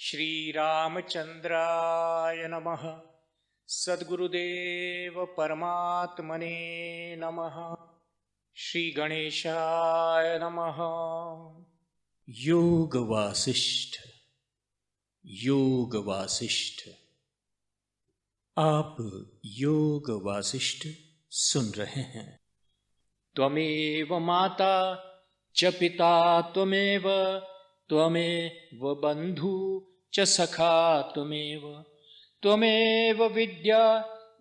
श्रीरामचन्द्राय नमः। सद्गुरुदेव परमात्मने नमः। श्रीगणेशाय नमः। योग वासिष्ठ। योग वासिष्ठ। आप योग वासिष्ठ सुन रहे हैं। त्वमेव माता च पिता त्वमेव, त्वमेव बन्धु च सखा त्वमेव, त्वमेव विद्या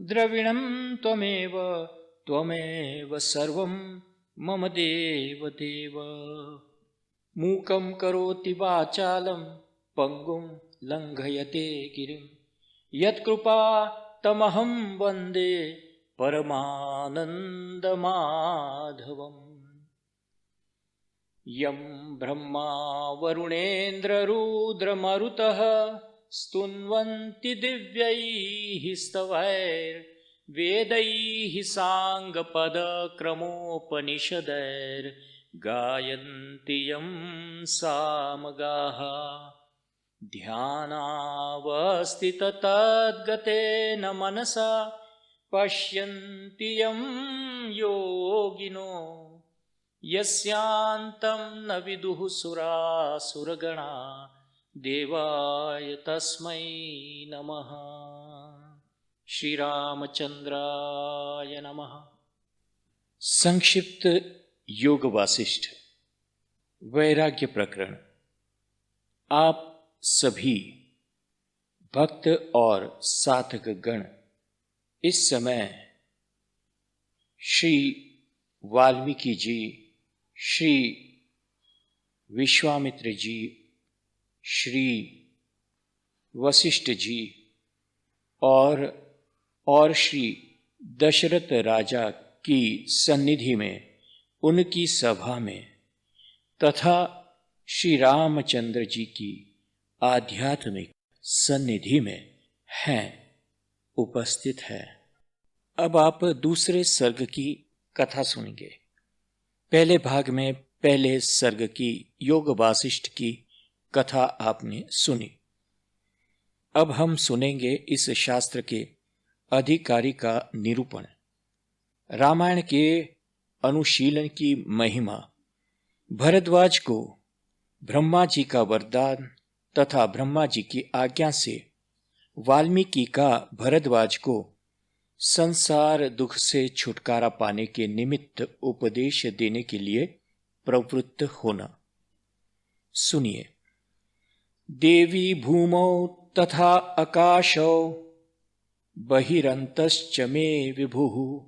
द्रविणं त्वमेव, त्वमेव सर्वं मम देव देव। मूकं करोति वाचालं पंगुं लंघयते गिरिं, यत्कृपा तमहं वन्दे परमानन्दमाधवम्। यं ब्रह्मा वरुणेन्द्ररुद्रमरुतः स्तुन्वन्ति दिव्यैः स्तवैर्वेदैः साङ्गपदक्रमोपनिषदैर्गायन्ति यं सामगाः। ध्यानावस्थिततद्गतेन मनसा पश्यन्ति यं योगिनो, यस्यान्तं न विदुः सुरासुरगणा, देवाय तस्मै नमः। श्री रामचंद्राय नमः। संक्षिप्त योग वासिष्ठ वैराग्य प्रकरण। आप सभी भक्त और साधक गण इस समय श्री वाल्मीकि जी, श्री विश्वामित्र जी, श्री वशिष्ठ जी और श्री दशरथ राजा की सन्निधि में, उनकी सभा में तथा श्री रामचंद्र जी की आध्यात्मिक सन्निधि में हैं, उपस्थित है। अब आप दूसरे सर्ग की कथा सुनेंगे। पहले भाग में पहले सर्ग की योग वासिष्ठ की कथा आपने सुनी। अब हम सुनेंगे इस शास्त्र के अधिकारी का निरूपण। रामायण के अनुशीलन की महिमा। भरद्वाज को ब्रह्मा जी का वरदान तथा ब्रह्मा जी की आज्ञा से वाल्मीकि का भरद्वाज को संसार दुख से छुटकारा पाने के निमित्त उपदेश देने के लिए प्रवृत्त होना। सुनिए। देवी भूमौ तथा आकाशौ बहिरन्तश्च मे विभुः,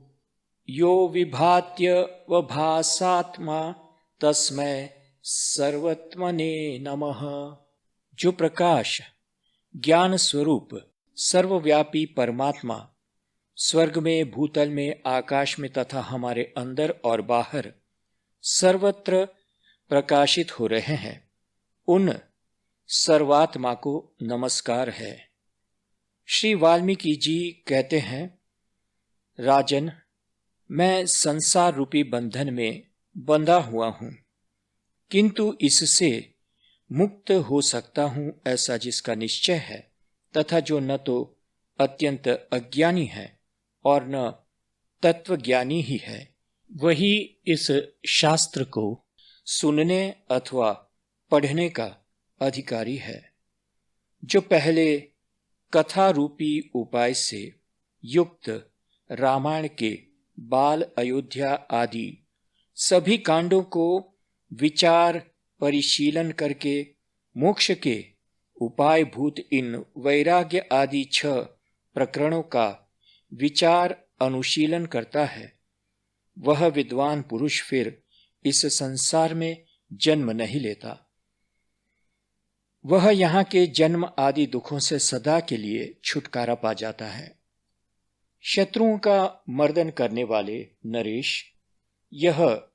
यो विभात्य वभासात्मा तस्मै सर्वत्मने नमः। जो प्रकाश ज्ञान स्वरूप सर्वव्यापी परमात्मा स्वर्ग में, भूतल में, आकाश में तथा हमारे अंदर और बाहर सर्वत्र प्रकाशित हो रहे हैं, उन सर्वात्मा को नमस्कार है। श्री वाल्मीकि जी कहते हैं, राजन, मैं संसार रूपी बंधन में बंधा हुआ हूं, किंतु इससे मुक्त हो सकता हूं ऐसा जिसका निश्चय है, तथा जो न तो अत्यंत अज्ञानी है और न तत्वज्ञानी ही है, वही इस शास्त्र को सुनने अथवा पढ़ने का अधिकारी है। जो पहले कथा रूपी उपाय से युक्त रामायण के बाल, अयोध्या आदि सभी कांडों को विचार परिशीलन करके मोक्ष के उपाय भूत इन वैराग्य आदि 6 प्रकरणों का विचार अनुशीलन करता है, वह विद्वान पुरुष फिर इस संसार में जन्म नहीं लेता। वह यहाँ के जन्म आदि दुखों से सदा के लिए छुटकारा पा जाता है। शत्रुओं का मर्दन करने वाले नरेश, यह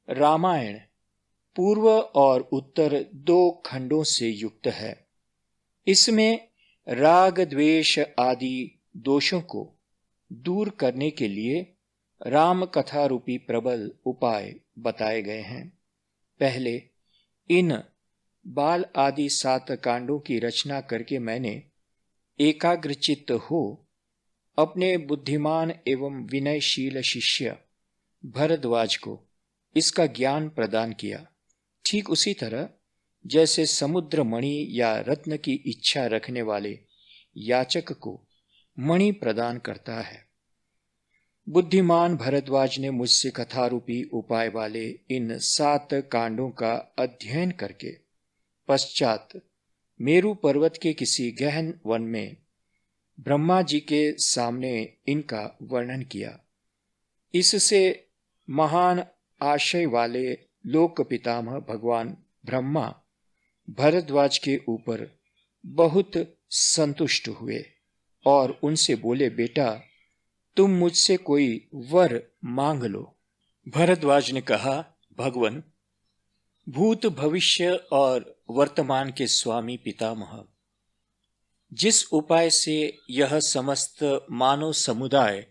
रामायण पूर्व और उत्तर 2 खंडों से युक्त है। इसमें राग, द्वेष आदि दोषों को दूर करने के लिए राम कथा रूपी प्रबल उपाय बताए गए हैं। पहले इन बाल आदि 7 कांडों की रचना करके मैंने एकाग्रचित्त हो अपने बुद्धिमान एवं विनयशील शिष्य भरद्वाज को इसका ज्ञान प्रदान किया। ठीक उसी तरह जैसे समुद्र मणि या रत्न की इच्छा रखने वाले याचक को मणि प्रदान करता है, बुद्धिमान भरद्वाज ने मुझसे कथारूपी उपाय वाले इन 7 कांडों का अध्ययन करके पश्चात मेरु पर्वत के किसी गहन वन में ब्रह्मा जी के सामने इनका वर्णन किया। इससे महान आशय वाले लोक पितामह भगवान ब्रह्मा भरद्वाज के ऊपर बहुत संतुष्ट हुए और उनसे बोले, बेटा तुम मुझसे कोई वर मांग लो। भरद्वाज ने कहा, भगवन, भूत भविष्य और वर्तमान के स्वामी पितामह, जिस उपाय से यह समस्त मानव समुदाय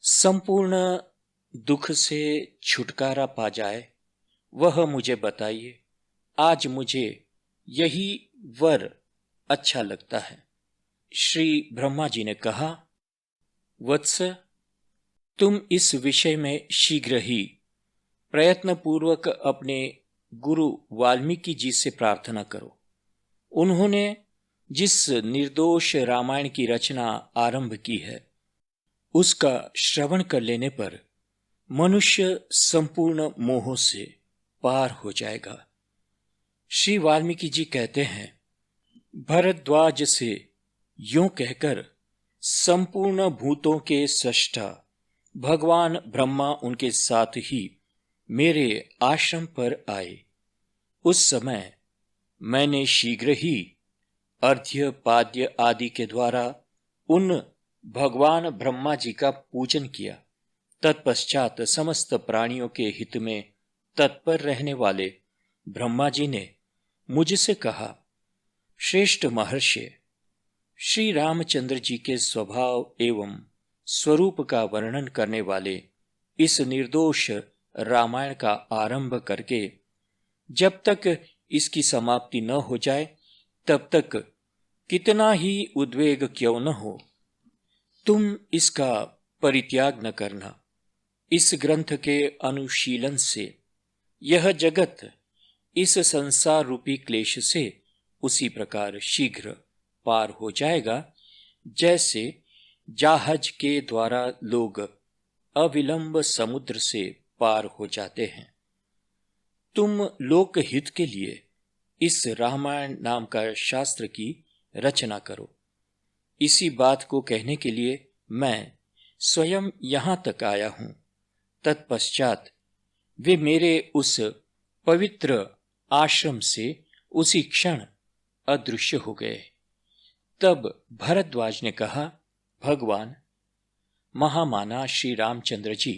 संपूर्ण दुख से छुटकारा पा जाए वह मुझे बताइए। आज मुझे यही वर अच्छा लगता है। श्री ब्रह्मा जी ने कहा, वत्स, तुम इस विषय में शीघ्र ही प्रयत्नपूर्वक अपने गुरु वाल्मीकि जी से प्रार्थना करो। उन्होंने जिस निर्दोष रामायण की रचना आरंभ की है उसका श्रवण कर लेने पर मनुष्य संपूर्ण मोह से पार हो जाएगा। श्री वाल्मीकि जी कहते हैं, भरद्वाज से यूं कहकर संपूर्ण भूतों के सृष्टा भगवान ब्रह्मा उनके साथ ही मेरे आश्रम पर आए। उस समय मैंने शीघ्र ही अर्घ्य पाद्य आदि के द्वारा उन भगवान ब्रह्मा जी का पूजन किया। तत्पश्चात समस्त प्राणियों के हित में तत्पर रहने वाले ब्रह्मा जी ने मुझसे कहा, श्रेष्ठ महर्षि, श्री रामचंद्र जी के स्वभाव एवं स्वरूप का वर्णन करने वाले इस निर्दोष रामायण का आरंभ करके जब तक इसकी समाप्ति न हो जाए तब तक कितना ही उद्वेग क्यों न हो, तुम इसका परित्याग न करना। इस ग्रंथ के अनुशीलन से यह जगत इस संसार रूपी क्लेश से उसी प्रकार शीघ्र पार हो जाएगा जैसे जहाज के द्वारा लोग अविलंब समुद्र से पार हो जाते हैं। तुम लोक हित के लिए इस रामायण नाम का शास्त्र की रचना करो। इसी बात को कहने के लिए मैं स्वयं यहां तक आया हूं। तत्पश्चात वे मेरे उस पवित्र आश्रम से उसी क्षण अदृश्य हो गए। तब भरद्वाज ने कहा, भगवान, महामाना श्री रामचंद्र जी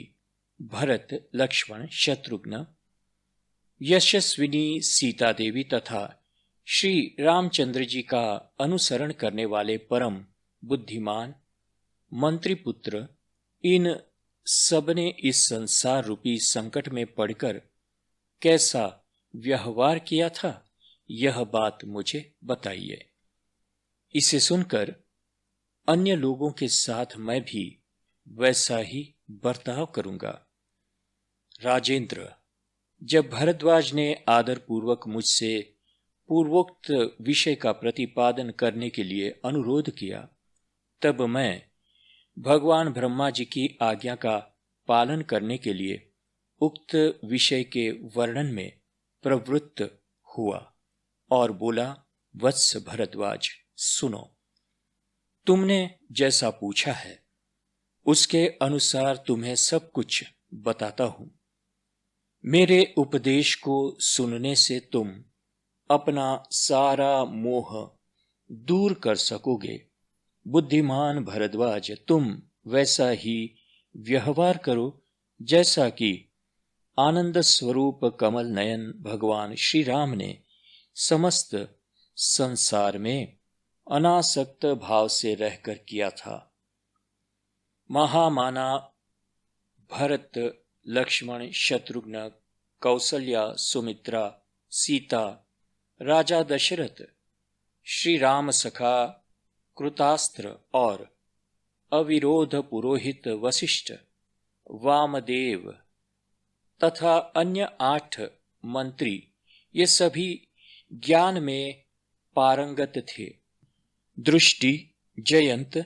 भरत, लक्ष्मण, शत्रुघ्न, यशस्विनी सीता देवी तथा श्री रामचंद्र जी का अनुसरण करने वाले परम बुद्धिमान मंत्री पुत्र, इन सबने इस संसार रूपी संकट में पड़कर कैसा व्यवहार किया था, यह बात मुझे बताइए। इसे सुनकर अन्य लोगों के साथ मैं भी वैसा ही बर्ताव करूंगा। राजेंद्र, जब भरद्वाज ने आदर पूर्वक मुझसे पूर्वोक्त विषय का प्रतिपादन करने के लिए अनुरोध किया, तब मैं भगवान ब्रह्मा जी की आज्ञा का पालन करने के लिए उक्त विषय के वर्णन में प्रवृत्त हुआ और बोला, वत्स भरद्वाज, सुनो, तुमने जैसा पूछा है उसके अनुसार तुम्हें सब कुछ बताता हूं। मेरे उपदेश को सुनने से तुम अपना सारा मोह दूर कर सकोगे। बुद्धिमान भरद्वाज, तुम वैसा ही व्यवहार करो जैसा कि आनंद स्वरूप कमल नयन भगवान श्री राम ने समस्त संसार में अनासक्त भाव से रहकर किया था। महामाना भरत, लक्ष्मण, शत्रुघ्न, कौसल्या, सुमित्रा, सीता, राजा दशरथ, श्री राम सखा कृतास्त्र और अविरोध पुरोहित वशिष्ठ, वामदेव तथा अन्य 8 मंत्री ये सभी ज्ञान में पारंगत थे। दृष्टि, जयंत,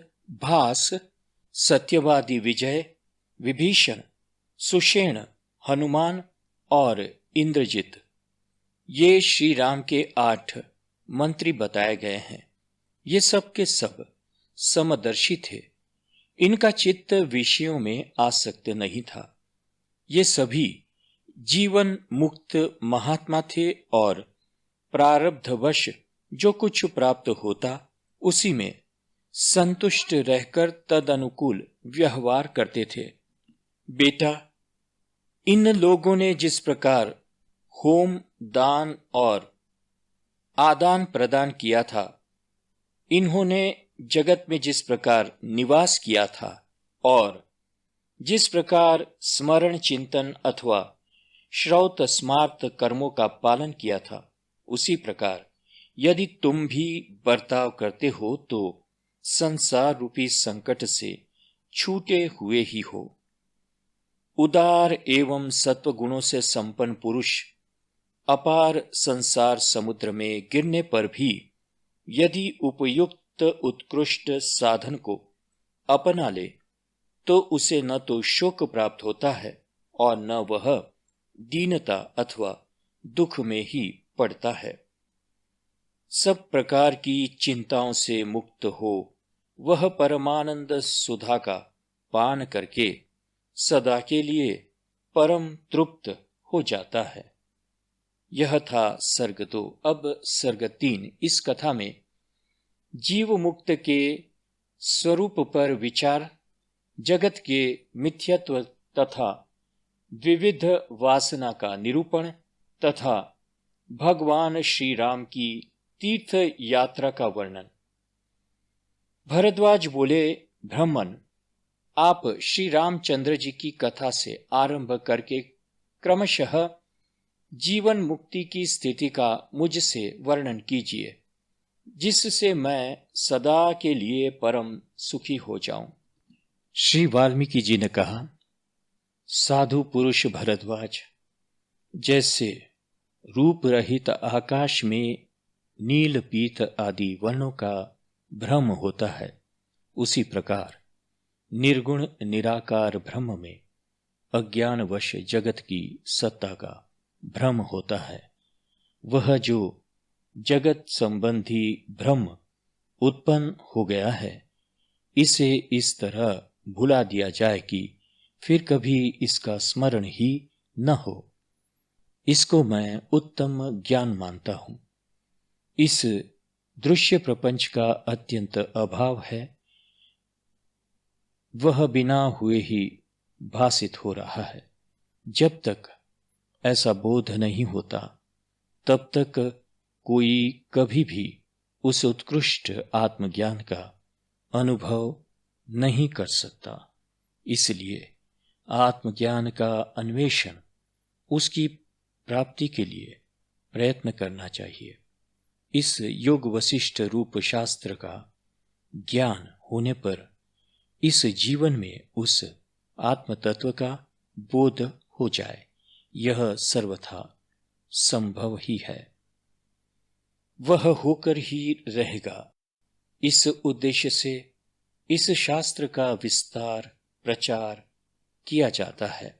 भास, सत्यवादी विजय, विभीषण, सुषेण, हनुमान और इंद्रजित ये श्री राम के 8 मंत्री बताए गए हैं। ये सब के सब समदर्शी थे। इनका चित्त विषयों में आसक्त नहीं था। ये सभी जीवन मुक्त महात्मा थे और प्रारब्धवश जो कुछ प्राप्त होता उसी में संतुष्ट रहकर तदनुकूल व्यवहार करते थे। बेटा, इन लोगों ने जिस प्रकार होम, दान और आदान प्रदान किया था, इन्होंने जगत में जिस प्रकार निवास किया था और जिस प्रकार स्मरण, चिंतन अथवा श्रौत स्मार्त कर्मों का पालन किया था, उसी प्रकार यदि तुम भी बर्ताव करते हो तो संसार रूपी संकट से छूटे हुए ही हो। उदार एवं सत्व गुणों से संपन्न पुरुष अपार संसार समुद्र में गिरने पर भी यदि उपयुक्त उत्कृष्ट साधन को अपना ले तो उसे न तो शोक प्राप्त होता है और न वह दीनता अथवा दुख में ही पड़ता है। सब प्रकार की चिंताओं से मुक्त हो वह परमानंद सुधा का पान करके सदा के लिए परम तृप्त हो जाता है। यह था सर्ग 2। अब सर्ग 3। इस कथा में जीव मुक्त के स्वरूप पर विचार, जगत के मिथ्यत्व तथा विविध वासना का निरूपण तथा भगवान श्री राम की तीर्थ यात्रा का वर्णन। भरद्वाज बोले, ब्राह्मण, आप श्री रामचंद्र जी की कथा से आरंभ करके क्रमशः जीवन मुक्ति की स्थिति का मुझसे वर्णन कीजिए, जिससे मैं सदा के लिए परम सुखी हो जाऊं। श्री वाल्मीकि जी ने कहा, साधु पुरुष भरद्वाज, जैसे रूप रहित आकाश में नील पीत आदि वर्णों का भ्रम होता है, उसी प्रकार निर्गुण निराकार ब्रह्म में अज्ञानवश जगत की सत्ता का भ्रम होता है। वह जो जगत संबंधी भ्रम उत्पन्न हो गया है, इसे इस तरह भुला दिया जाए कि फिर कभी इसका स्मरण ही न हो। इसको मैं उत्तम ज्ञान मानता हूं। इस दृश्य प्रपंच का अत्यंत अभाव है। वह बिना हुए ही भासित हो रहा है। जब तक ऐसा बोध नहीं होता तब तक कोई कभी भी उस उत्कृष्ट आत्मज्ञान का अनुभव नहीं कर सकता। इसलिए आत्मज्ञान का अन्वेषण, उसकी प्राप्ति के लिए प्रयत्न करना चाहिए। इस योग वशिष्ठ रूप शास्त्र का ज्ञान होने पर इस जीवन में उस आत्म तत्व का बोध हो जाए, यह सर्वथा संभव ही है। वह होकर ही रहेगा। इस उद्देश्य से इस शास्त्र का विस्तार प्रचार किया जाता है।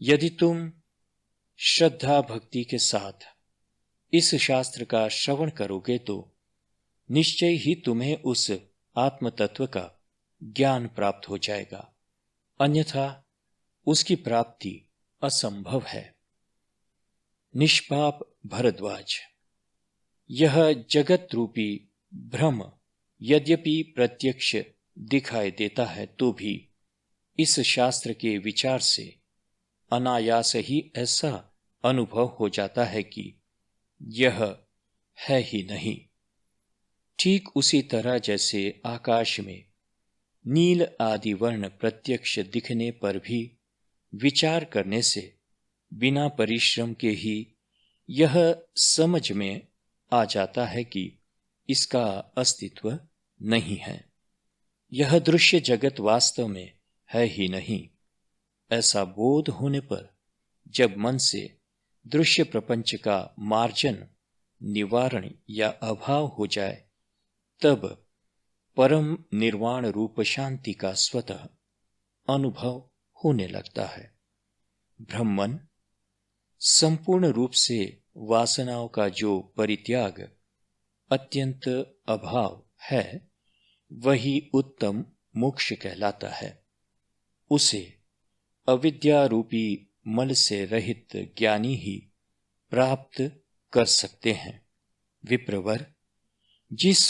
यदि तुम श्रद्धा भक्ति के साथ इस शास्त्र का श्रवण करोगे तो निश्चय ही तुम्हें उस आत्म तत्व का ज्ञान प्राप्त हो जाएगा, अन्यथा उसकी प्राप्ति असंभव है। निष्पाप भरद्वाज, यह जगत रूपी भ्रम यद्यपि प्रत्यक्ष दिखाई देता है तो भी इस शास्त्र के विचार से अनायास ही ऐसा अनुभव हो जाता है कि यह है ही नहीं। ठीक उसी तरह जैसे आकाश में नील आदि वर्ण प्रत्यक्ष दिखने पर भी विचार करने से बिना परिश्रम के ही यह समझ में आ जाता है कि इसका अस्तित्व नहीं है। यह दृश्य जगत वास्तव में है ही नहीं। ऐसा बोध होने पर जब मन से दृश्य प्रपंच का मार्जन, निवारण या अभाव हो जाए, तब परम निर्वाण रूप शांति का स्वतः अनुभव होने लगता है। ब्रह्मन संपूर्ण रूप से वासनाओं का जो परित्याग, अत्यंत अभाव है, वही उत्तम मोक्ष कहलाता है। उसे अविद्या रूपी मल से रहित ज्ञानी ही प्राप्त कर सकते हैं। विप्रवर, जिस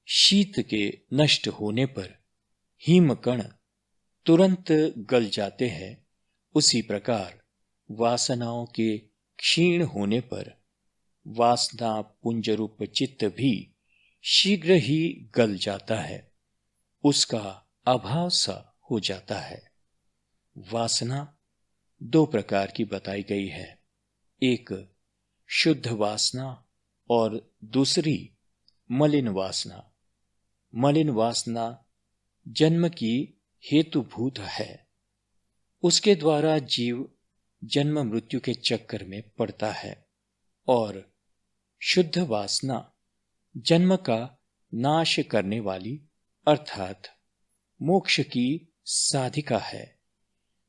शीत के नष्ट होने पर हिमकण तुरंत गल जाते हैं, उसी प्रकार वासनाओं के क्षीण होने पर वासना पुंजरूप चित्त भी शीघ्र ही गल जाता है, उसका अभाव सा हो जाता है। वासना दो प्रकार की बताई गई है, एक शुद्ध वासना और दूसरी मलिन वासना। मलिन वासना जन्म की हेतुभूत है, उसके द्वारा जीव जन्म मृत्यु के चक्कर में पड़ता है, और शुद्ध वासना जन्म का नाश करने वाली अर्थात मोक्ष की साधिका है।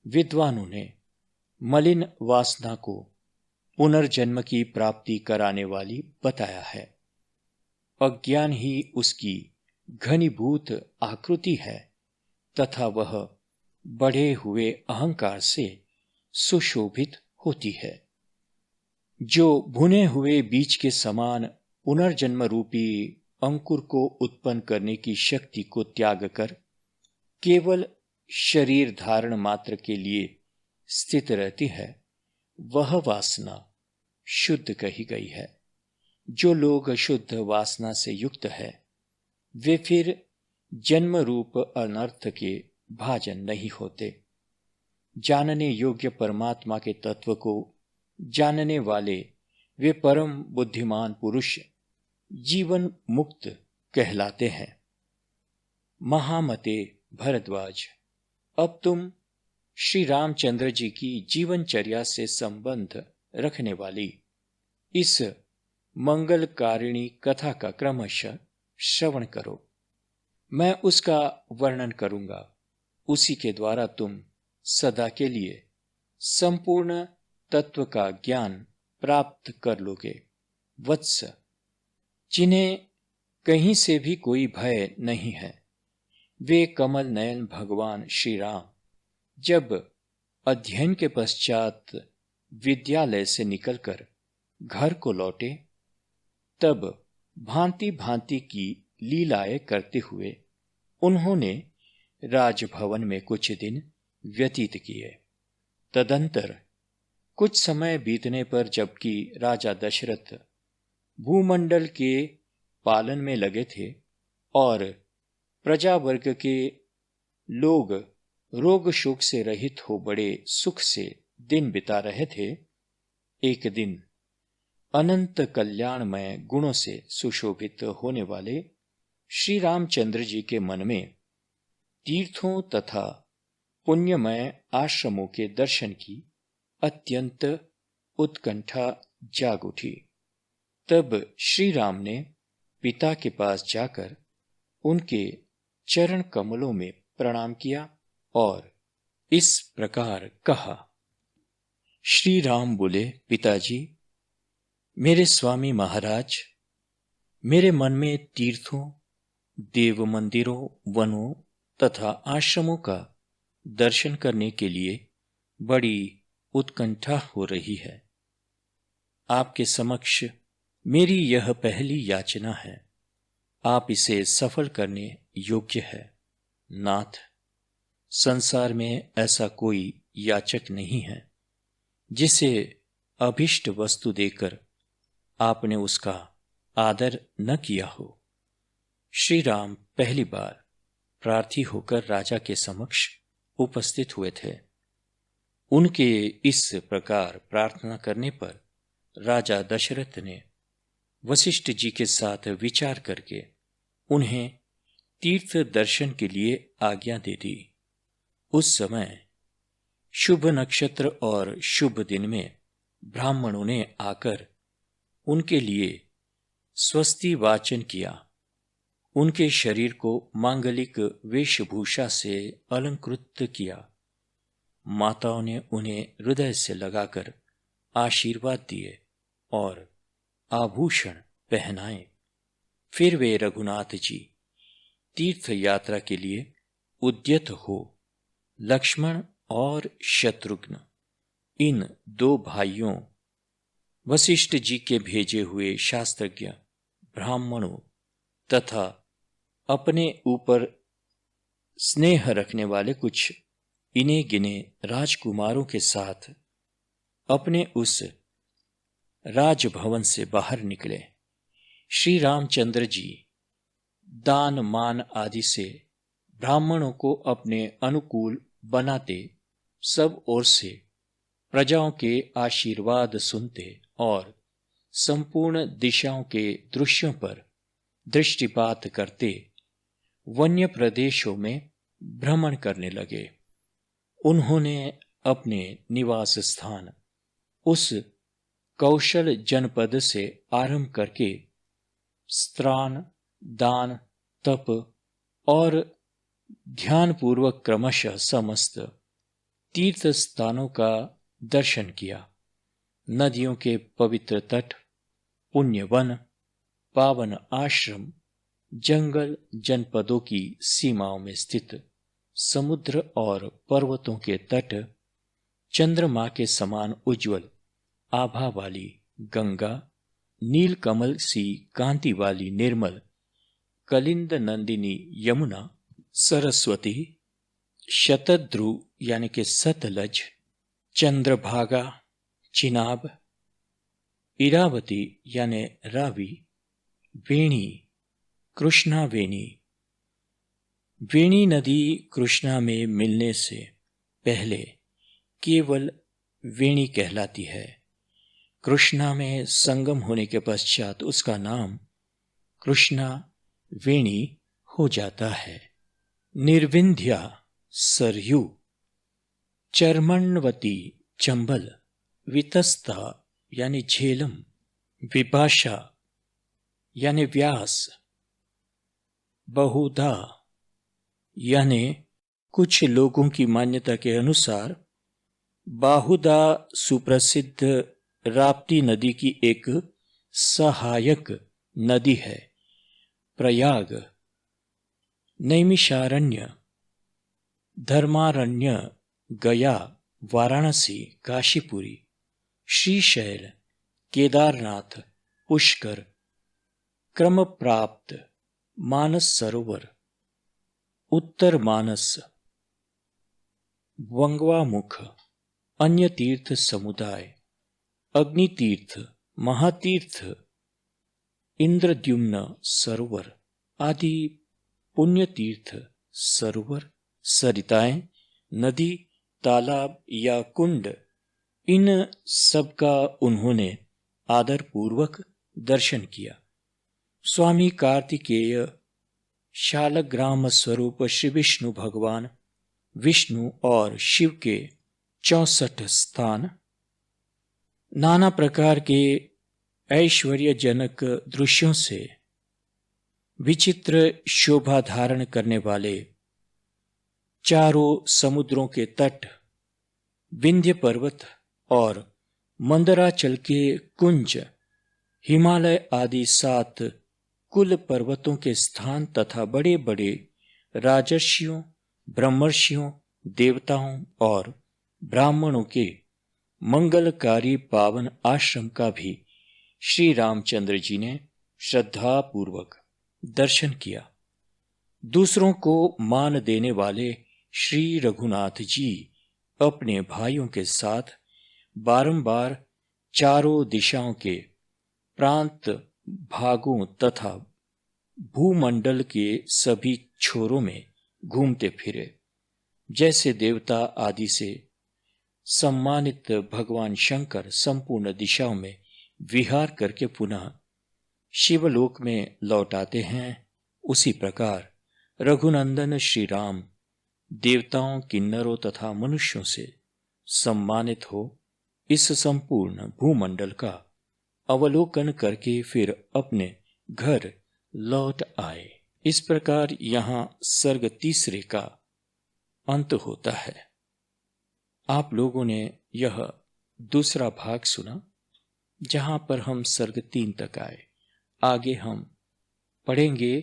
विद्वानों ने मलिन वासना को पुनर्जन्म की प्राप्ति कराने वाली बताया है। अज्ञान ही उसकी घनीभूत आकृति है तथा वह बढ़े हुए अहंकार से सुशोभित होती है। जो भुने हुए बीज के समान पुनर्जन्म रूपी अंकुर को उत्पन्न करने की शक्ति को त्याग कर केवल शरीर धारण मात्र के लिए स्थित रहती है, वह वासना शुद्ध कही गई है। जो लोग शुद्ध वासना से युक्त है, वे फिर जन्म रूप अनर्थ के भाजन नहीं होते। जानने योग्य परमात्मा के तत्व को जानने वाले वे परम बुद्धिमान पुरुष जीवन मुक्त कहलाते हैं। महामते भरद्वाज, अब तुम श्री रामचंद्र जी की जीवनचर्या से संबंध रखने वाली इस मंगलकारिणी कथा का क्रमशः श्रवण करो। मैं उसका वर्णन करूंगा, उसी के द्वारा तुम सदा के लिए संपूर्ण तत्व का ज्ञान प्राप्त कर लोगे। वत्स, जिन्हें कहीं से भी कोई भय नहीं है, वे कमल नयन भगवान श्री राम जब अध्ययन के पश्चात विद्यालय से निकलकर घर को लौटे, तब भांति भांति की लीलाएं करते हुए उन्होंने राजभवन में कुछ दिन व्यतीत किए। तदंतर कुछ समय बीतने पर जबकि राजा दशरथ भूमंडल के पालन में लगे थे और प्रजा वर्ग के लोग रोग शोक से रहित हो बड़े सुख से दिन बिता रहे थे, एक दिन अनंत कल्याणमय गुणों से सुशोभित होने वाले श्री रामचंद्र जी के मन में तीर्थों तथा पुण्यमय आश्रमों के दर्शन की अत्यंत उत्कंठा जाग उठी। तब श्री राम ने पिता के पास जाकर उनके चरण कमलों में प्रणाम किया और इस प्रकार कहा। श्री राम बोले, पिताजी, मेरे स्वामी महाराज, मेरे मन में तीर्थों, देव मंदिरों, वनों तथा आश्रमों का दर्शन करने के लिए बड़ी उत्कंठा हो रही है। आपके समक्ष मेरी यह पहली याचना है, आप इसे सफल करने योग्य है। नाथ, संसार में ऐसा कोई याचक नहीं है जिसे अभिष्ट वस्तु देकर आपने उसका आदर न किया हो। श्री राम पहली बार प्रार्थी होकर राजा के समक्ष उपस्थित हुए थे। उनके इस प्रकार प्रार्थना करने पर राजा दशरथ ने वशिष्ठ जी के साथ विचार करके उन्हें तीर्थ दर्शन के लिए आज्ञा दे दी। उस समय शुभ नक्षत्र और शुभ दिन में ब्राह्मणों ने आकर उनके लिए स्वस्ति वाचन किया। उनके शरीर को मांगलिक वेशभूषा से अलंकृत किया। माताओं ने उन्हें हृदय से लगाकर आशीर्वाद दिए और आभूषण पहनाए। फिर वे रघुनाथ जी तीर्थ यात्रा के लिए उद्यत हो लक्ष्मण और शत्रुघ्न इन दो भाइयों वशिष्ठ जी के भेजे हुए शास्त्रज्ञ ब्राह्मणों तथा अपने ऊपर स्नेह रखने वाले कुछ इने गिने राजकुमारों के साथ अपने उस राजभवन से बाहर निकले। श्री रामचंद्र जी दान मान आदि से ब्राह्मणों को अपने अनुकूल बनाते सब ओर से प्रजाओं के आशीर्वाद सुनते और संपूर्ण दिशाओं के दृश्यों पर दृष्टिपात करते वन्य प्रदेशों में भ्रमण करने लगे। उन्होंने अपने निवास स्थान उस कौशल जनपद से आरंभ करके स्त्रान, दान, तप और ध्यानपूर्वक क्रमशः समस्त तीर्थ स्थानों का दर्शन किया। नदियों के पवित्र तट, पुण्य वन, पावन आश्रम, जंगल, जनपदों की सीमाओं में स्थित समुद्र और पर्वतों के तट, चंद्रमा के समान उज्ज्वल आभा वाली गंगा, नीलकमल सी कांति वाली निर्मल कलिंद नंदिनी यमुना, सरस्वती, शतद्रु यानी कि सतलज, चंद्रभागा, चिनाब, इरावती यानी रावी, वेणी, कृष्णा वेणी। वेणी नदी कृष्णा में मिलने से पहले केवल वेणी कहलाती है। कृष्णा में संगम होने के पश्चात उसका नाम कृष्णा वेणी हो जाता है। निर्विंध्या सरयू, चर्मण्वती चंबल, वितस्ता यानी झेलम, विपाशा यानी व्यास, बहुधा यानी कुछ लोगों की मान्यता के अनुसार बाहुदा सुप्रसिद्ध राप्ती नदी की एक सहायक नदी है। प्रयाग, नैमिषारण्य, धर्मारण्य, गया, वाराणसी, काशीपुरी, श्रीशैल, केदारनाथ, पुष्कर, क्रम प्राप्त, मानस सरोवर, उत्तर मानस, वंगवामुख, अन्य तीर्थ समुदाय, अग्नितीर्थ, महातीर्थ, इंद्रद्युम्न सरोवर आदि पुण्य तीर्थ सरोवर, सरिताएं, नदी, तालाब या कुंड, इन सब का उन्होंने आदर पूर्वक दर्शन किया। स्वामी कार्तिकेय शालग्राम स्वरूप श्री विष्णु भगवान, विष्णु और शिव के 64 स्थान, नाना प्रकार के ऐश्वर्यजनक दृश्यों से विचित्र शोभा धारण करने वाले चारों समुद्रों के तट, विंध्य पर्वत और मंदराचल के कुंज, हिमालय आदि 7 कुल पर्वतों के स्थान तथा बड़े बड़े राजर्षियों, ब्रह्मर्षियों, देवताओं और ब्राह्मणों के मंगलकारी पावन आश्रम का भी श्री रामचंद्र जी ने श्रद्धापूर्वक दर्शन किया। दूसरों को मान देने वाले श्री रघुनाथ जी अपने भाइयों के साथ बारंबार चारों दिशाओं के प्रांत भागों तथा भूमंडल के सभी छोरों में घूमते फिरे। जैसे देवता आदि से सम्मानित भगवान शंकर संपूर्ण दिशाओं में विहार करके पुनः शिवलोक में लौट आते हैं, उसी प्रकार रघुनंदन श्री राम देवताओं, किन्नरों तथा मनुष्यों से सम्मानित हो इस संपूर्ण भूमंडल का अवलोकन करके फिर अपने घर लौट आए। इस प्रकार यहाँ सर्ग तीसरे का अंत होता है। आप लोगों ने यह दूसरा भाग सुना, जहां पर हम सर्ग 3 तक आए। आगे हम पढ़ेंगे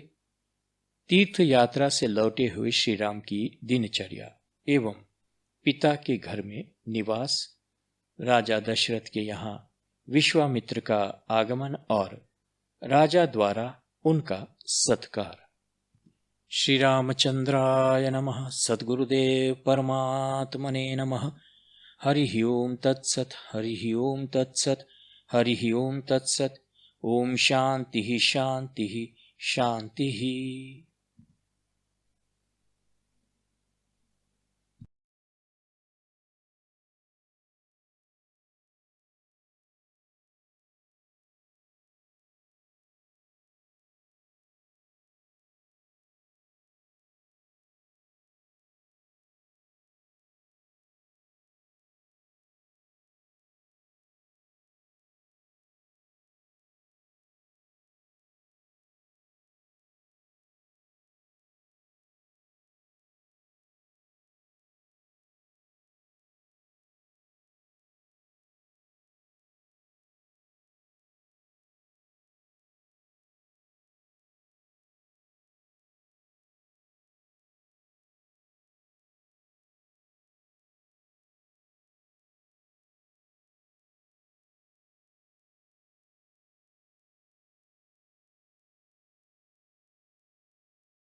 तीर्थ यात्रा से लौटे हुए श्री राम की दिनचर्या एवं पिता के घर में निवास, राजा दशरथ के यहाँ विश्वामित्र का आगमन और राजा द्वारा उनका सत्कार। श्री रामचंद्राय नमः। सद्गुरुदेव परमात्मने नमः। हरि ओम तत्सत। हरि ओम तत्सत। हरि ओम तत्सत। ओम शांति शांति शांति।